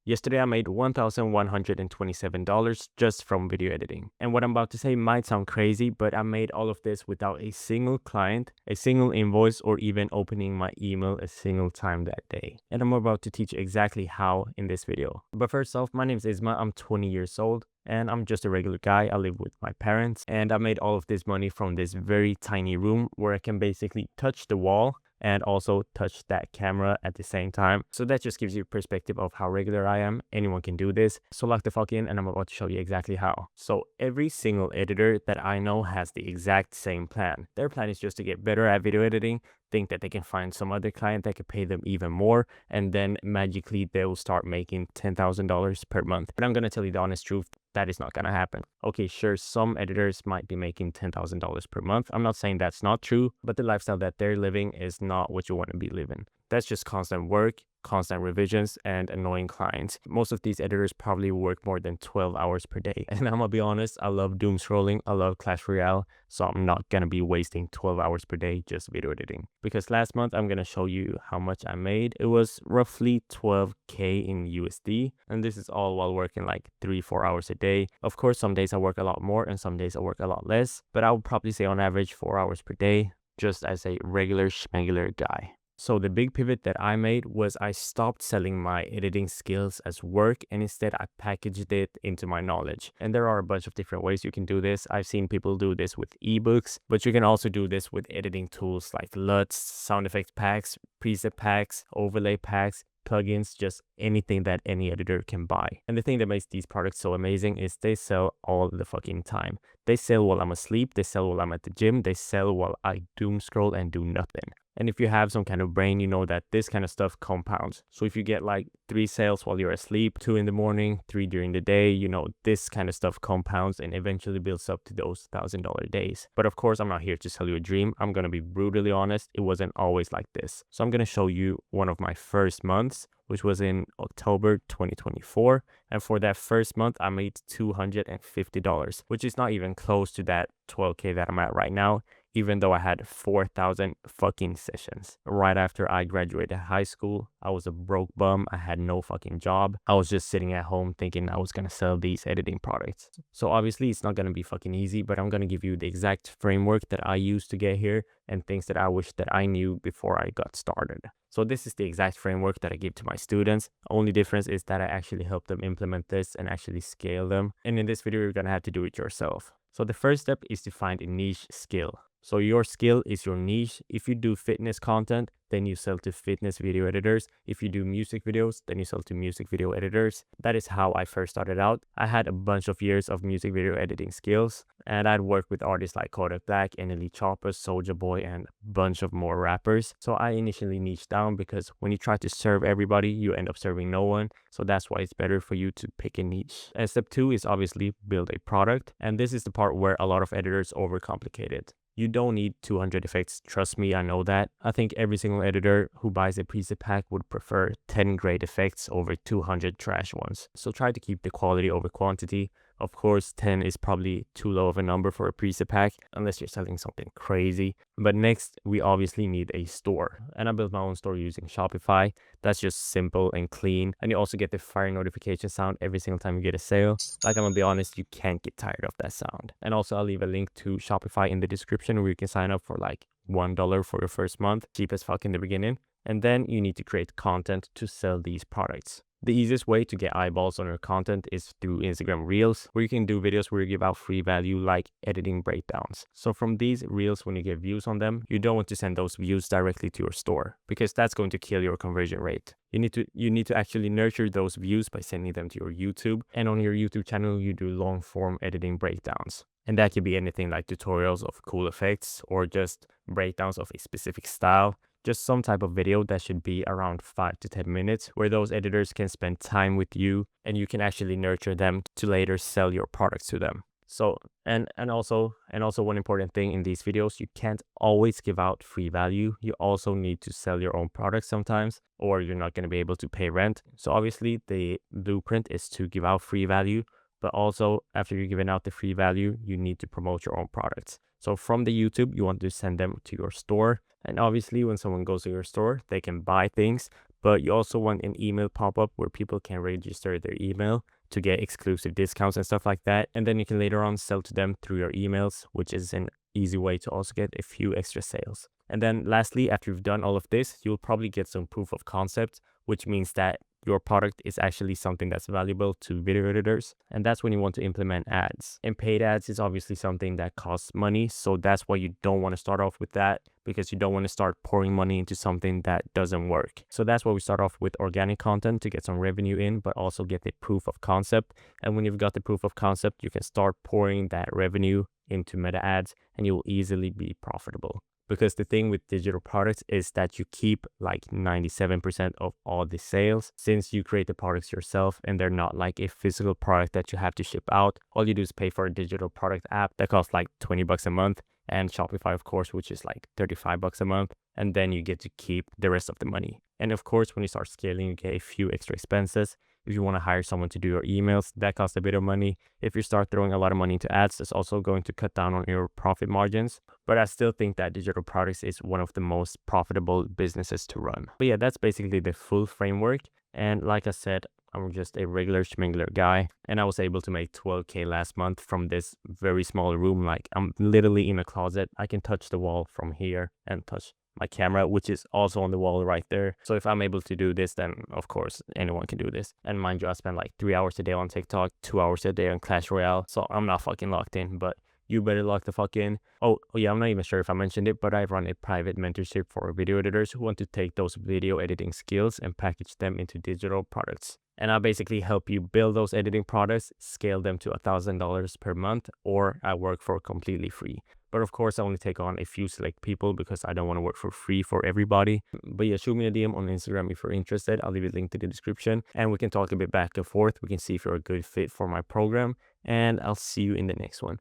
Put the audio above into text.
Yesterday I made $1,127 just from video editing. And what I'm about to say might sound crazy, but I made all of this without a single client, a single invoice, or even opening my email a single time that day. And I'm about to teach exactly how in this video. But first off, my name is Isma, I'm 20 years old. And I'm just a regular guy. I live with my parents, and I made all of this money from this very tiny room where I can basically touch the wall and also touch that camera at the same time. So that just gives you perspective of how regular I am. Anyone can do this. So lock the fuck in, and I'm about to show you exactly how. So every single editor that I know has the exact same plan. Their plan is just to get better at video editing, think that they can find some other client that could pay them even more, and then magically they will start making $10,000 per month. But I'm gonna tell you the honest truth, that is not gonna happen. Okay, sure, some editors might be making $10,000 per month. I'm not saying that's not true, but the lifestyle that they're living is not what you want to be living. That's just constant work, constant revisions, and annoying clients. Most of these editors probably work more than 12 hours per day. And I'm gonna be honest, I love doom scrolling, I love Clash Royale, so I'm not gonna be wasting 12 hours per day just video editing. Because last month, I'm gonna show you how much I made. It was roughly 12K in USD, and this is all while working like 3-4 hours a day. Of course, some days I work a lot more and some days I work a lot less, but I would probably say on average 4 hours per day, just as a regular schmegular guy. So the big pivot that I made was I stopped selling my editing skills as work, and instead I packaged it into my knowledge. And there are a bunch of different ways you can do this. I've seen people do this with ebooks, but you can also do this with editing tools like LUTs, sound effects packs, preset packs, overlay packs, plugins, just anything that any editor can buy. And the thing that makes these products so amazing is they sell all the fucking time. They sell while I'm asleep, they sell while I'm at the gym, they sell while I doom scroll and do nothing. And if you have some kind of brain, you know that this kind of stuff compounds. So if you get like 3 sales while you're asleep, 2 in the morning, 3 during the day, you know, this kind of stuff compounds and eventually builds up to those $1,000 days. But of course, I'm not here to sell you a dream. I'm going to be brutally honest. It wasn't always like this. So I'm going to show you one of my first months, which was in October 2024. And for that first month, I made $250, which is not even close to that 12K that I'm at right now, even though I had 4,000 fucking sessions. Right after I graduated high school, I was a broke bum. I had no fucking job. I was just sitting at home thinking I was gonna sell these editing products. So obviously it's not gonna be fucking easy, but I'm gonna give you the exact framework that I used to get here and things that I wish that I knew before I got started. So this is the exact framework that I give to my students. Only difference is that I actually help them implement this and actually scale them. And in this video, you're gonna have to do it yourself. So the first step is to find a niche skill. So your skill is your niche. If you do fitness content, then you sell to fitness video editors. If you do music videos, then you sell to music video editors. That is how I first started out. I had a bunch of years of music video editing skills, and I'd worked with artists like Kodak Black, NLE Choppa, Soulja Boy, and a bunch of more rappers. So I initially niched down because when you try to serve everybody, you end up serving no one. So that's why it's better for you to pick a niche. And step 2 is obviously build a product. And this is the part where a lot of editors overcomplicate it. You don't need 200 effects, trust me, I know that. I think every single editor who buys a preset pack would prefer 10 great effects over 200 trash ones. So try to keep the quality over quantity. Of course, 10 is probably too low of a number for a preset pack, unless you're selling something crazy. But next, we obviously need a store. And I built my own store using Shopify. That's just simple and clean. And you also get the fire notification sound every single time you get a sale. Like, I'm gonna be honest, you can't get tired of that sound. And also, I'll leave a link to Shopify in the description where you can sign up for like $1 for your first month. Cheap as fuck in the beginning. And then you need to create content to sell these products. The easiest way to get eyeballs on your content is through Instagram Reels, where you can do videos where you give out free value like editing breakdowns. So from these Reels, when you get views on them, you don't want to send those views directly to your store because that's going to kill your conversion rate. You need to actually nurture those views by sending them to your YouTube. And on your YouTube channel, you do long form editing breakdowns. And that could be anything like tutorials of cool effects or just breakdowns of a specific style. Just some type of video that should be around 5 to 10 minutes where those editors can spend time with you and you can actually nurture them to later sell your products to them. So, and also one important thing in these videos, you can't always give out free value. You also need to sell your own products sometimes, or you're not going to be able to pay rent. So obviously the blueprint is to give out free value, but also after you're giving out the free value, you need to promote your own products. So from the YouTube, you want to send them to your store. And obviously when someone goes to your store, they can buy things, but you also want an email pop-up where people can register their email to get exclusive discounts and stuff like that. And then you can later on sell to them through your emails, which is an easy way to also get a few extra sales. And then lastly, after you've done all of this, you'll probably get some proof of concept, which means that your product is actually something that's valuable to video editors. And that's when you want to implement ads. And paid ads is obviously something that costs money. So that's why you don't want to start off with that, because you don't want to start pouring money into something that doesn't work. So that's why we start off with organic content to get some revenue in, but also get the proof of concept. And when you've got the proof of concept, you can start pouring that revenue into meta ads and you will easily be profitable. Because the thing with digital products is that you keep like 97% of all the sales, since you create the products yourself and they're not like a physical product that you have to ship out. All you do is pay for a digital product app that costs like 20 bucks a month, and Shopify, of course, which is like 35 bucks a month. And then you get to keep the rest of the money. And of course, when you start scaling, you get a few extra expenses. If you want to hire someone to do your emails, that costs a bit of money. If you start throwing a lot of money into ads, that's also going to cut down on your profit margins. But I still think that digital products is one of the most profitable businesses to run. But yeah, that's basically the full framework. And like I said, I'm just a regular schmingler guy, and I was able to make 12K last month from this very small room. Like, I'm literally in a closet. I can touch the wall from here and touch my camera, which is also on the wall right there. So if I'm able to do this, then of course anyone can do this. And mind you, I spend like 3 hours a day on TikTok, 2 hours a day on Clash Royale. So I'm not fucking locked in, but you better lock the fuck in. Oh yeah, I'm not even sure if I mentioned it, but I run a private mentorship for video editors who want to take those video editing skills and package them into digital products. And I basically help you build those editing products, scale them to $1,000 per month, or I work for completely free. But of course, I only take on a few select people because I don't want to work for free for everybody. But yeah, shoot me a DM on Instagram if you're interested. I'll leave a link to the description and we can talk a bit back and forth. We can see if you're a good fit for my program, and I'll see you in the next one.